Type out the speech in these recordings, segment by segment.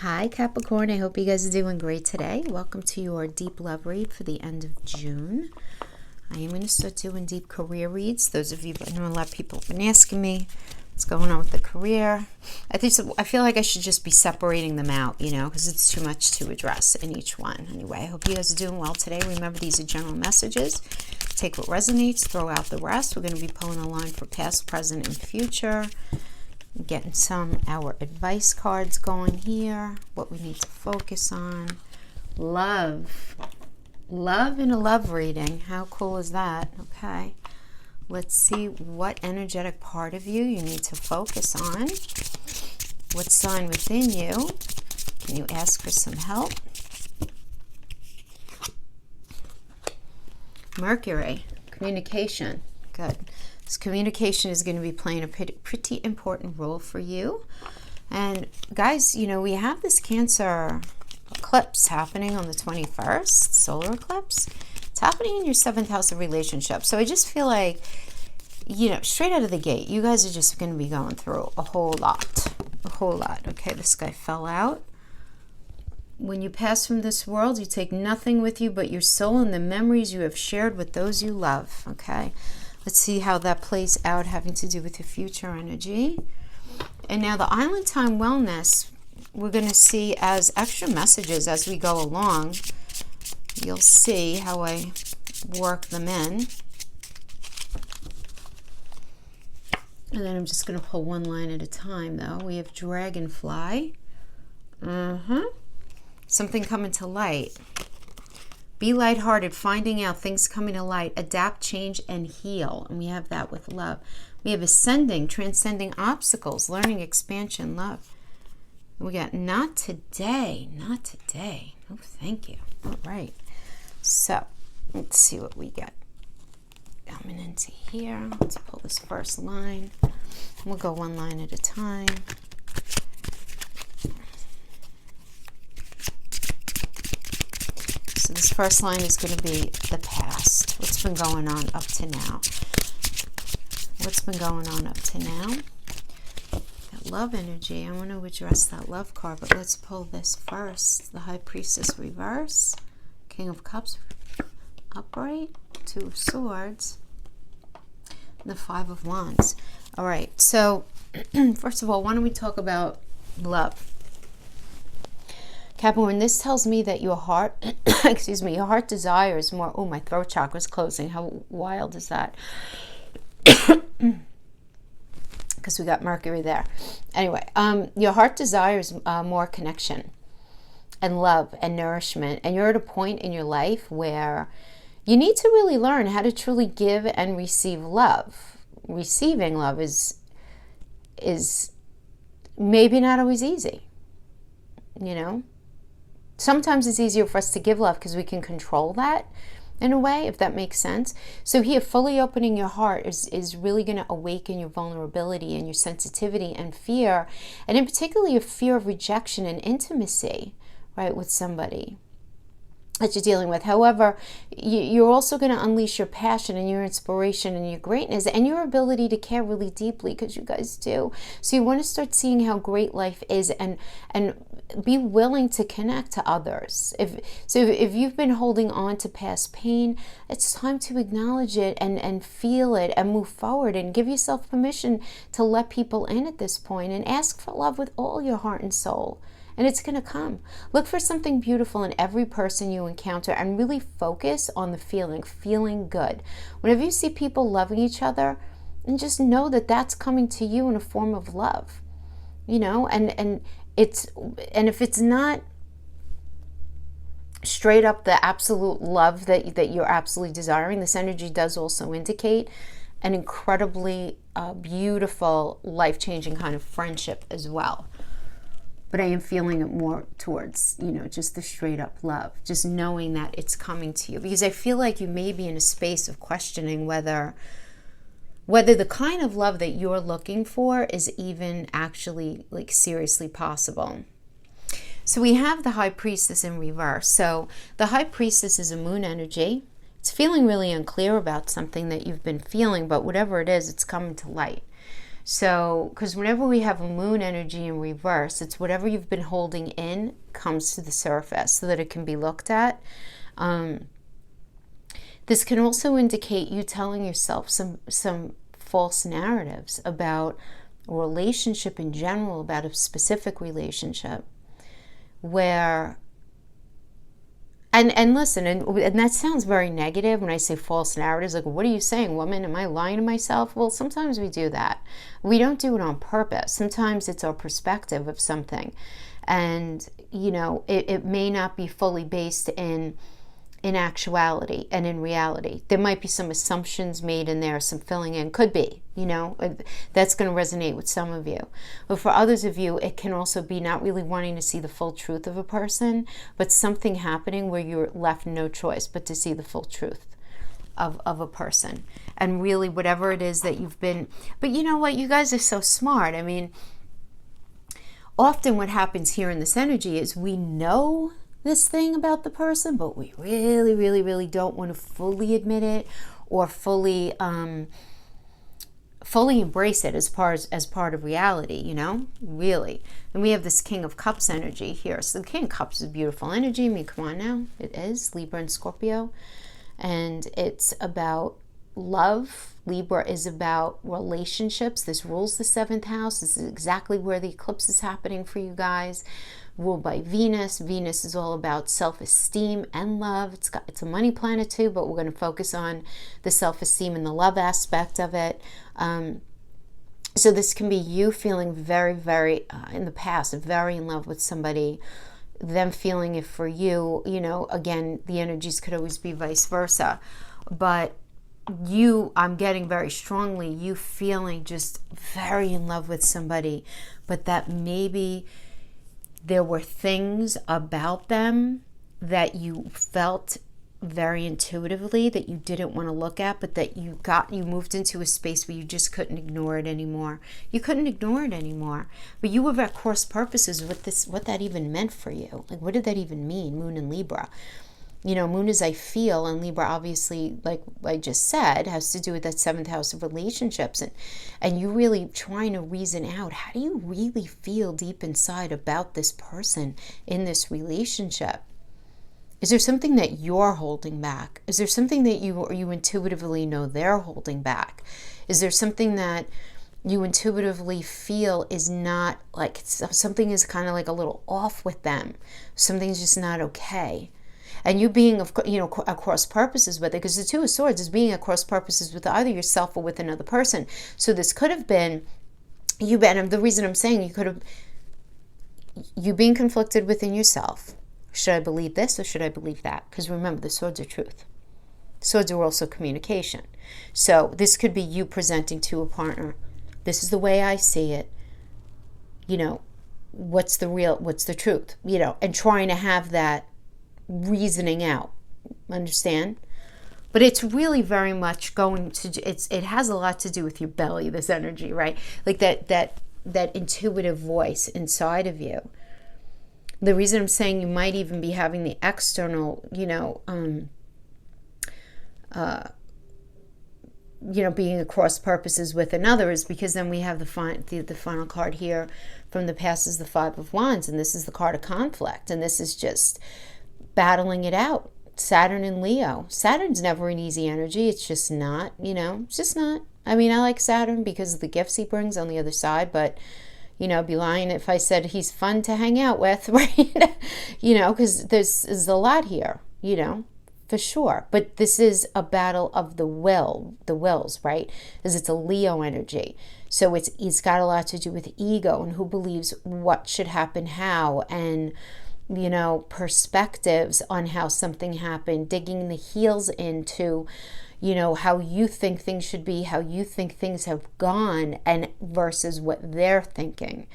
Hi Capricorn, I hope you guys are doing great today. Welcome to your deep love read for the end of June. I am going to start doing deep career reads. Those of you, I know a lot of people have been asking me what's going on with the career. I feel like I should just be separating them out, because it's too much to address in each one. Anyway, I hope you guys are doing well today. Remember, these are general messages. Take what resonates, throw out the rest. We're going to be pulling a line for past, present, and future. Getting our advice cards going here, what we need to focus on. Love in a love reading. How cool is that? Okay, let's see what energetic part of you need to focus on. What sign within you can you ask for some help? Mercury, communication. Good. This communication is going to be playing a pretty important role for you. And guys, we have this Cancer eclipse happening on the 21st, solar eclipse. It's happening in your 7th house of relationships. So I just feel like, straight out of the gate, you guys are just going to be going through a whole lot. Okay, this guy fell out. When you pass from this world, you take nothing with you but your soul and the memories you have shared with those you love. Okay. Let's see how that plays out, having to do with your future energy. And now the Island Time Wellness, we're going to see as extra messages as we go along. You'll see how I work them in. And then I'm just going to pull one line at a time, though. We have Dragonfly. Something coming to light. Be lighthearted, finding out things coming to light, adapt, change, and heal. And we have that with love. We have ascending, transcending obstacles, learning, expansion, love. And we got not today. Oh, thank you. All right. So let's see what we got coming into here. Let's pull this first line. We'll go one line at a time. So this first line is going to be the past. What's been going on up to now? That love energy. I want to address that love card, but let's pull this first. The High Priestess reverse. King of Cups upright. Two of Swords. And the Five of Wands. All right. So first of all, why don't we talk about love? Capricorn, this tells me that your heart, your heart desires more. Oh, my throat chakra is closing. How wild is that? Because we got Mercury there. Anyway, your heart desires more connection and love and nourishment. And you're at a point in your life where you need to really learn how to truly give and receive love. Receiving love is maybe not always easy, Sometimes it's easier for us to give love because we can control that in a way, if that makes sense. So here, fully opening your heart is really going to awaken your vulnerability and your sensitivity and fear, and in particular your fear of rejection and intimacy, right, with somebody that you're dealing with. However, you're also going to unleash your passion and your inspiration and your greatness and your ability to care really deeply, because you guys do. So you want to start seeing how great life is and be willing to connect to others. If you've been holding on to past pain, it's time to acknowledge it and feel it and move forward and give yourself permission to let people in at this point and ask for love with all your heart and soul. And it's going to come. Look for something beautiful in every person you encounter and really focus on the feeling good. Whenever you see people loving each other, and just know that that's coming to you in a form of love, and if it's not straight up the absolute love that you're absolutely desiring, this energy does also indicate an incredibly beautiful, life-changing kind of friendship as well. But I am feeling it more towards, just the straight up love, just knowing that it's coming to you. Because I feel like you may be in a space of questioning whether the kind of love that you're looking for is even actually seriously possible. So we have the High Priestess in reverse. So the High Priestess is a moon energy. It's feeling really unclear about something that you've been feeling, but whatever it is, it's coming to light. So, because whenever we have a moon energy in reverse, it's whatever you've been holding in comes to the surface so that it can be looked at. This can also indicate you telling yourself some false narratives about a relationship in general, about a specific relationship, where, and listen, and that sounds very negative when I say false narratives, like, what are you saying, woman? Am I lying to myself? Well, sometimes we do that. We don't do it on purpose. Sometimes it's our perspective of something. And, you know, it may not be fully based in actuality and in reality. There might be some assumptions made in there, some filling in, could be, you know, that's going to resonate with some of you. But for others of you, it can also be not really wanting to see the full truth of a person, but something happening where you're left no choice but to see the full truth of a person. And really whatever it is that you've been, but you know what, you guys are so smart. I mean, often what happens here in this energy is we know this thing about the person, but we really, really, really don't want to fully admit it or fully embrace it as part of reality, you know, really. And we have this King of Cups energy here. So the King of Cups is a beautiful energy. I mean, come on now, it is Libra and Scorpio, and it's about love. Libra is about relationships. This rules the 7th house. This is exactly where the eclipse is happening for you guys. Ruled by Venus. Venus is all about self-esteem and love. It's a money planet too, but we're going to focus on the self-esteem and the love aspect of it. So this can be you feeling very, very, in the past, very in love with somebody, them feeling it for you. You know, again, the energies could always be vice versa. But I'm getting very strongly, you feeling just very in love with somebody, but that maybe there were things about them that you felt very intuitively that you didn't want to look at, but that you moved into a space where you just couldn't ignore it anymore. You couldn't ignore it anymore. But you were at cross purposes with what that even meant for you. Like, what did that even mean, Moon and Libra? You know, Moon is I feel, and Libra obviously, like I just said, has to do with that 7th house of relationships. And you really trying to reason out, how do you really feel deep inside about this person in this relationship? Is there something that you're holding back? Is there something that you intuitively know they're holding back? Is there something that you intuitively feel is not, like, something is kind of like a little off with them? Something's just not okay. And you being, you know, at cross purposes with it, because the Two of Swords is being at cross purposes with either yourself or with another person. So this could have been and the reason I'm saying you being conflicted within yourself. Should I believe this or should I believe that? Because remember, the swords are truth. Swords are also communication. So this could be you presenting to a partner, this is the way I see it. You know, what's the truth? You know, and trying to have that reasoning out, understand? But it's really very much it has a lot to do with your belly, this energy, right? Like that intuitive voice inside of you. The reason I'm saying you might even be having the external, being across purposes with another is because then we have the final card here from the past is the Five of Wands, and this is the card of conflict, and this is just battling it out. Saturn and Leo. Saturn's never an easy energy. It's just not, it's just not. I mean, I like Saturn because of the gifts he brings on the other side, but, I'd be lying if I said he's fun to hang out with, right? Because there's a lot here, for sure. But this is a battle of the wills, right? Because it's a Leo energy. So it's got a lot to do with ego and who believes what should happen how, and perspectives on how something happened, digging the heels into, how you think things should be, how you think things have gone, and versus what they're thinking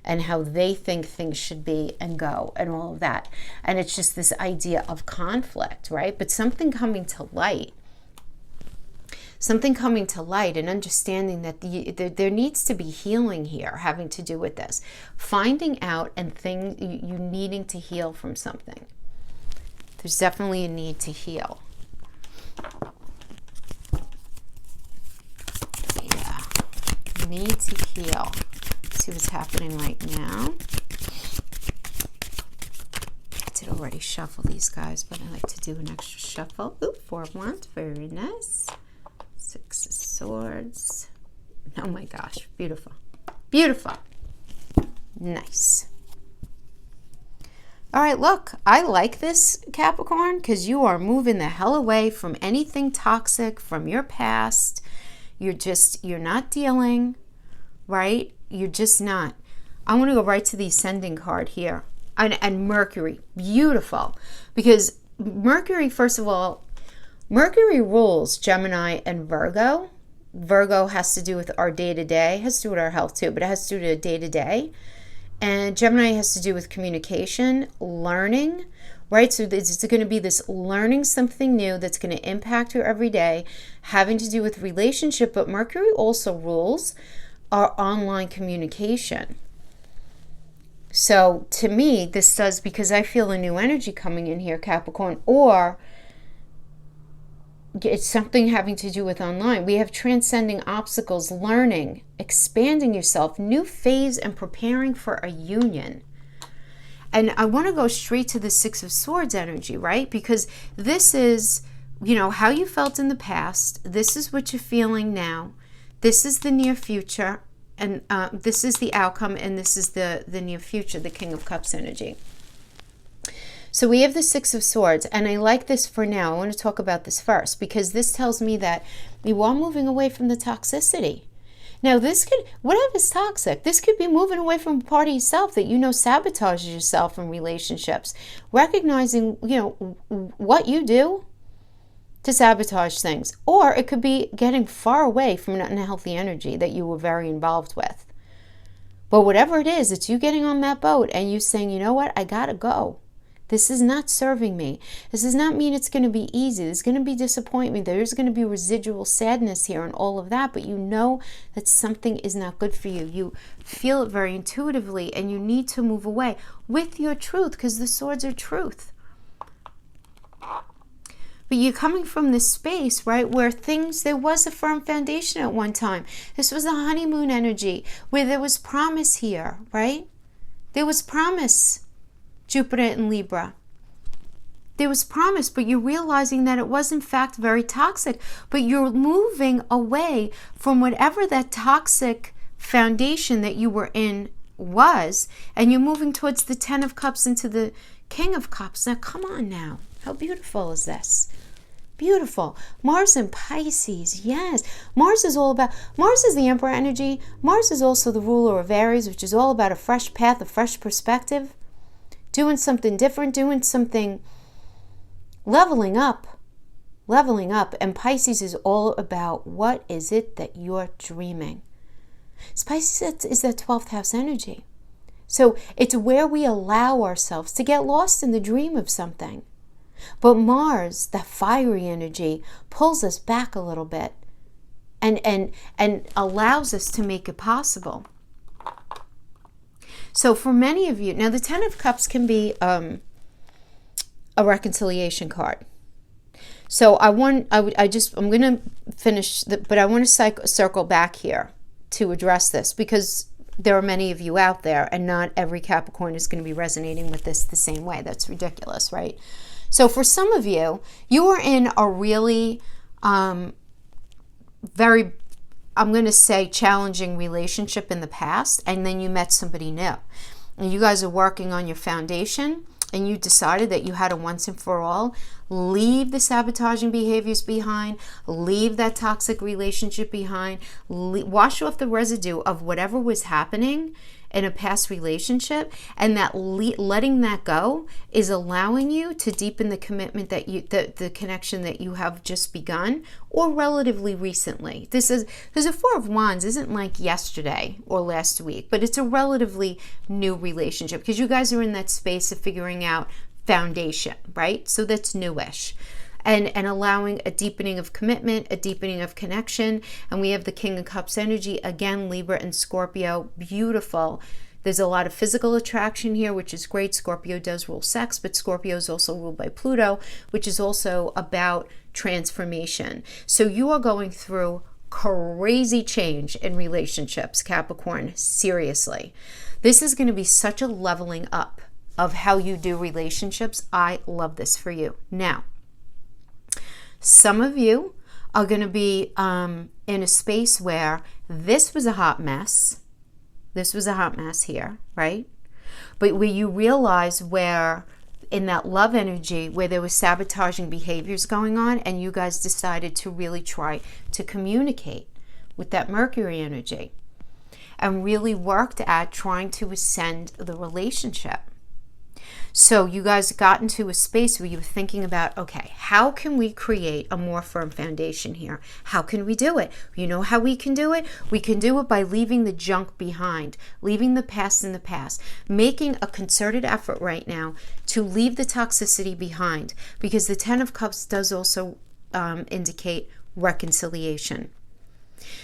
and how they think things should be and go and all of that. And it's just this idea of conflict, right? But something coming to light and understanding that there needs to be healing here having to do with this. Finding out and things, you needing to heal from something. There's definitely a need to heal. Yeah. need to heal. Let's see what's happening right now. I did already shuffle these guys, but I like to do an extra shuffle. Ooh, 4 of Wands, very nice. 6 of Swords. Oh my gosh, beautiful. Beautiful. Nice. All right, look, I like this, Capricorn, because you are moving the hell away from anything toxic from your past. You're not dealing, right? You're just not. I want to go right to the Ascending card here. And Mercury, beautiful. Because Mercury, first of all, Mercury rules Gemini and Virgo. Virgo has to do with our day-to-day, has to do with our health too, but it has to do with day-to-day. And Gemini has to do with communication, learning, right? So it's going to be this learning something new that's going to impact your everyday, having to do with relationship. But Mercury also rules our online communication. So to me, this does, because I feel a new energy coming in here, Capricorn, or it's something having to do with online. We have transcending obstacles, learning, expanding yourself, new phase, and preparing for a union. And I want to go straight to the 6 of Swords energy, right? Because this is, how you felt in the past. This is what you're feeling now. This is the near future. And this is the outcome. And this is the near future, the King of Cups energy. So we have the 6 of Swords, and I like this for now. I want to talk about this first, because this tells me that you are moving away from the toxicity. Now, this could, whatever is toxic, this could be moving away from a part of yourself that sabotages yourself in relationships. Recognizing, what you do to sabotage things. Or it could be getting far away from an unhealthy energy that you were very involved with. But whatever it is, it's you getting on that boat and you saying, you know what, I gotta go. This is not serving me. This does not mean it's going to be easy. There's going to be disappointment. There's going to be residual sadness here and all of that, but you know that something is not good for you. You feel it very intuitively, and you need to move away with your truth, because the swords are truth. But you're coming from this space, right, where there was a firm foundation at one time. This was a honeymoon energy where there was promise here, right? There was promise. Jupiter and Libra. There was promise, but you're realizing that it was in fact very toxic, but you're moving away from whatever that toxic foundation that you were in was, and you're moving towards the 10 of Cups into the King of Cups. Now, come on now. How beautiful is this? Beautiful. Mars and Pisces. Yes. Mars is the Emperor energy. Mars is also the ruler of Aries, which is all about a fresh path, a fresh perspective. Doing something different, doing something, leveling up. And Pisces is all about what is it that you're dreaming. Pisces is that 12th house energy. So it's where we allow ourselves to get lost in the dream of something. But Mars, that fiery energy, pulls us back a little bit and allows us to make it possible. So for many of you, now the 10 of Cups can be a reconciliation card. So I'm going to finish, but I want to circle back here to address this, because there are many of you out there, and not every Capricorn is going to be resonating with this the same way. That's ridiculous, right? So for some of you, you are in a really very, I'm going to say, challenging relationship in the past, and then you met somebody new. And you guys are working on your foundation, and you decided that you had to once and for all leave the sabotaging behaviors behind, leave that toxic relationship behind, wash off the residue of whatever was happening in a past relationship, and that letting that go is allowing you to deepen the commitment that the connection that you have just begun, or relatively recently. There's a 4 of Wands isn't like yesterday or last week, but it's a relatively new relationship, because you guys are in that space of figuring out foundation, right? So that's newish. And allowing a deepening of commitment, a deepening of connection. And we have the King of Cups energy, again, Libra and Scorpio, beautiful. There's a lot of physical attraction here, which is great. Scorpio does rule sex, but Scorpio is also ruled by Pluto, which is also about transformation. So you are going through crazy change in relationships, Capricorn. Seriously. This is going to be such a leveling up of how you do relationships. I love this for you. Now, some of you are going to be in a space where this was a hot mess. This was a hot mess here, right? But where you realize where in that love energy, where there was sabotaging behaviors going on, and you guys decided to really try to communicate with that Mercury energy and really worked at trying to ascend the relationship. So you guys got into a space where you were thinking about, okay, how can we create a more firm foundation here? How can we do it? You know how we can do it? We can do it by leaving the junk behind, leaving the past in the past, making a concerted effort right now to leave the toxicity behind, because the Ten of Cups does also indicate reconciliation.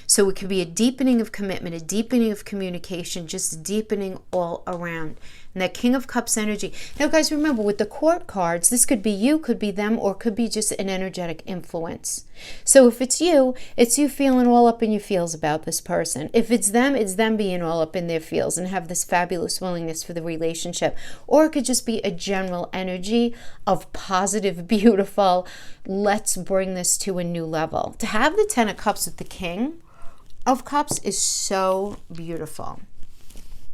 So it could be a deepening of commitment, a deepening of communication, just deepening all around. And that King of Cups energy. Now, guys, remember, with the Court cards, this could be you, could be them, or could be just an energetic influence. So if it's you feeling all up in your feels about this person. If it's them being all up in their feels and have this fabulous willingness for the relationship. Or it could just be a general energy of positive, beautiful, let's bring this to a new level. To have the Ten of Cups with the King of Cups is so beautiful.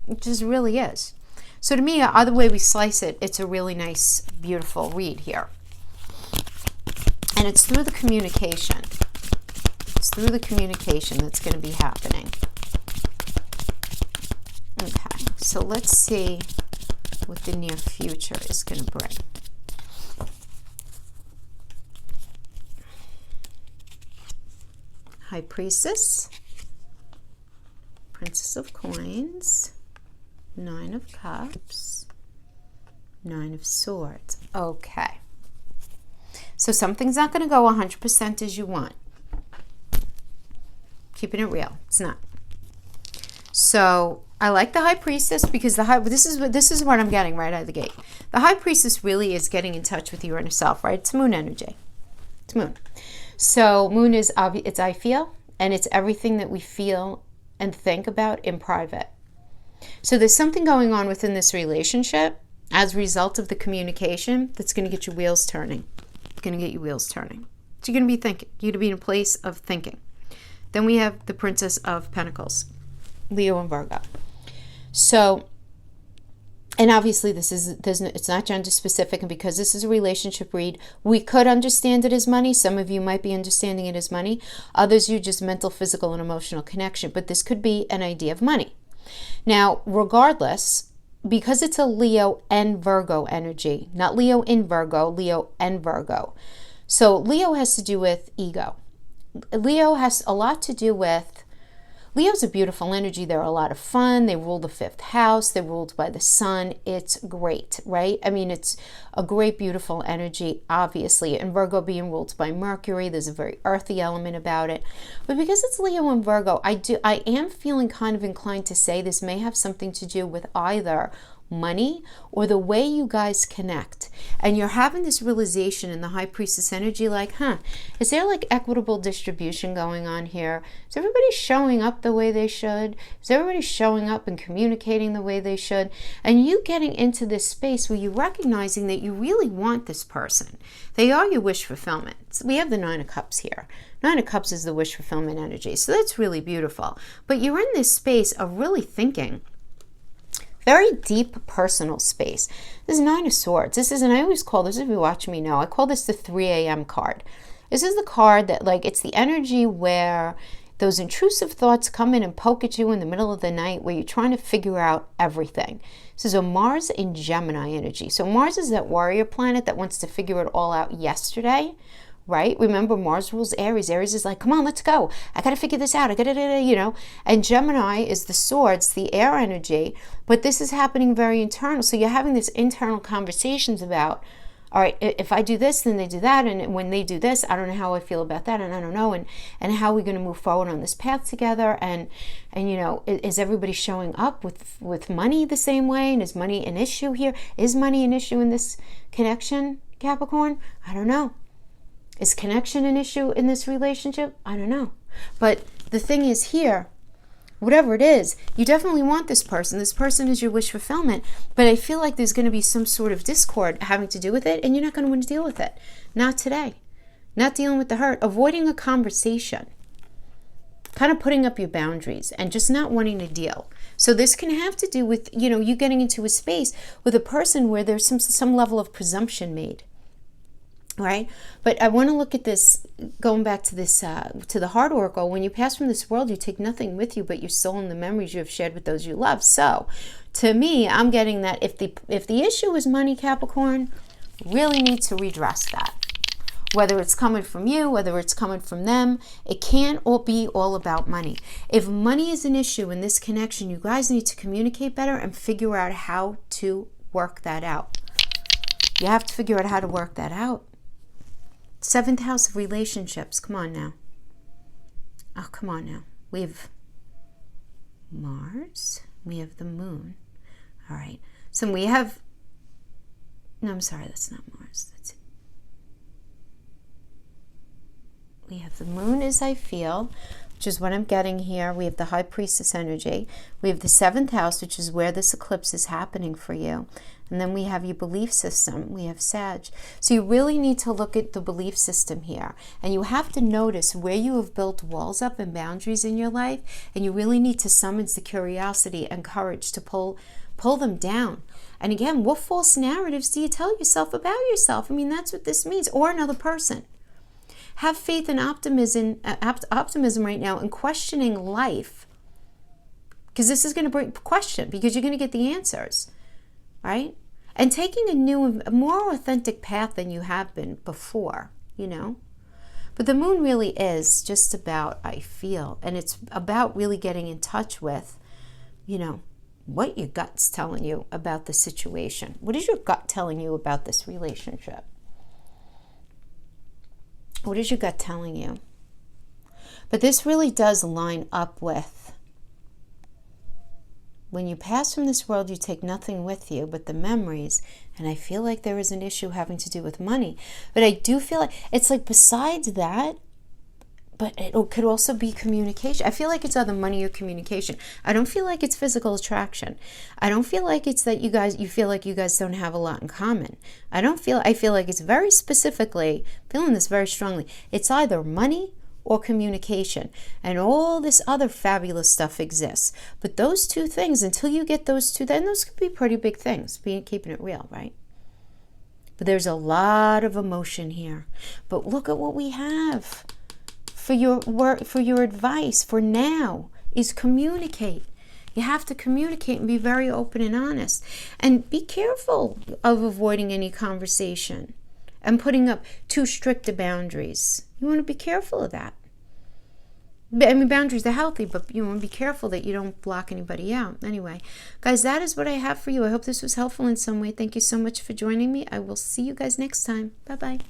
It just really is. So to me, either way we slice it, it's a really nice, beautiful read here. And it's through the communication. It's through the communication that's going to be happening. Okay, so let's see what the near future is going to bring. High Priestess, Princess of Coins, Nine of Cups, Nine of Swords. Okay. So something's not going to go 100% as you want. Keeping it real. It's not. So I like the High Priestess because this is what I'm getting right out of the gate. The High Priestess really is getting in touch with your inner self, right? It's Moon energy. It's Moon. So Moon is it's I feel, and it's everything that we feel and think about in private. So there's something going on within this relationship as a result of the communication that's going to get your wheels turning. It's going to get your wheels turning. So you're going to be thinking. You're going to be in a place of thinking. Then we have the Princess of Pentacles, Leo and Virgo. So, and obviously it's not gender specific, and because this is a relationship read, we could understand it as money. Some of you might be understanding it as money. Others, you just mental, physical, and emotional connection. But this could be an idea of money. Now, regardless, because it's a Leo and Virgo energy, not Leo in Virgo, Leo and Virgo. So Leo has to do with ego. Leo has a lot to do with, Leo's a beautiful energy. They're a lot of fun. They rule the 5th house. They're ruled by the sun. It's great, right? I mean, it's a great, beautiful energy, obviously. And Virgo being ruled by Mercury, there's a very earthy element about it. But because it's Leo and Virgo, I am feeling kind of inclined to say this may have something to do with either money or the way you guys connect. And you're having this realization in the High Priestess energy, like, is there like equitable distribution going on here? Is everybody showing up the way they should? Is everybody showing up and communicating the way they should? And you getting into this space where you're recognizing that you really want this person. They are your wish fulfillment. So we have the Nine of Cups here. Nine of Cups is the wish fulfillment energy. So that's really beautiful. But you're in this space of really thinking. Very deep personal space. This is Nine of Swords. This is, and I always call this, if you watch me know, I call this the 3 a.m. card. This is the card that, like, it's the energy where those intrusive thoughts come in and poke at you in the middle of the night where you're trying to figure out everything. This is a Mars in Gemini energy. So Mars is that warrior planet that wants to figure it all out yesterday. Right? Remember, Mars rules Aries. Aries is like, come on, let's go. I got to figure this out. And Gemini is the swords, the air energy. But this is happening very internal. So you're having this internal conversations about, all right, if I do this, then they do that. And when they do this, I don't know how I feel about that. And I don't know. And how are we going to move forward on this path together? And is everybody showing up with money the same way? And is money an issue here? Is money an issue in this connection, Capricorn? I don't know. Is connection an issue in this relationship? I don't know. But the thing is here, whatever it is, you definitely want this person. This person is your wish fulfillment. But I feel like there's going to be some sort of discord having to do with it, and you're not going to want to deal with it. Not today. Not dealing with the hurt. Avoiding a conversation. Kind of putting up your boundaries and just not wanting to deal. So this can have to do with, you getting into a space with a person where there's some level of presumption made. Right? But I want to look at this, going back to this, to the heart oracle. When you pass from this world, you take nothing with you but your soul and the memories you have shared with those you love. So to me, I'm getting that if the issue is money, Capricorn, really need to redress that. Whether it's coming from you, whether it's coming from them, it can't all be all about money. If money is an issue in this connection, you guys need to communicate better and figure out how to work that out. You have to figure out how to work that out. 7th house of relationships. Come on now. Oh, come on now. We have Mars. We have the moon. All right. So we have... No, I'm sorry. That's not Mars. That's it. We have the moon as I feel, which is what I'm getting here. We have the high priestess energy. We have the 7th house, which is where this eclipse is happening for you. And then we have your belief system. We have Sag. So you really need to look at the belief system here. And you have to notice where you have built walls up and boundaries in your life. And you really need to summon the curiosity and courage to pull them down. And again, what false narratives do you tell yourself about yourself? I mean, that's what this means. Or another person. Have faith and optimism right now in questioning life. Because this is going to bring question. Because you're going to get the answers. Right? And taking a more authentic path than you have been before, But the moon really is just about, I feel, and it's about really getting in touch with, what your gut's telling you about the situation. What is your gut telling you about this relationship? What is your gut telling you? But this really does line up with, when you pass from this world, you take nothing with you but the memories. And I feel like there is an issue having to do with money. But I do feel like it's like besides that, but it could also be communication. I feel like it's either money or communication. I don't feel like it's physical attraction. I don't feel like it's that you feel like you guys don't have a lot in common. I feel like it's very specifically, feeling this very strongly. It's either money or communication. And all this other fabulous stuff exists. But those two things, until you get those two, then those could be pretty big things, keeping it real, right? But there's a lot of emotion here. But look at what we have. For your work, for your advice, for now, is communicate. You have to communicate and be very open and honest. And be careful of avoiding any conversation and putting up too strict boundaries. You want to be careful of that. I mean, boundaries are healthy, but you want to be careful that you don't block anybody out. Anyway, guys, that is what I have for you. I hope this was helpful in some way. Thank you so much for joining me. I will see you guys next time. Bye-bye.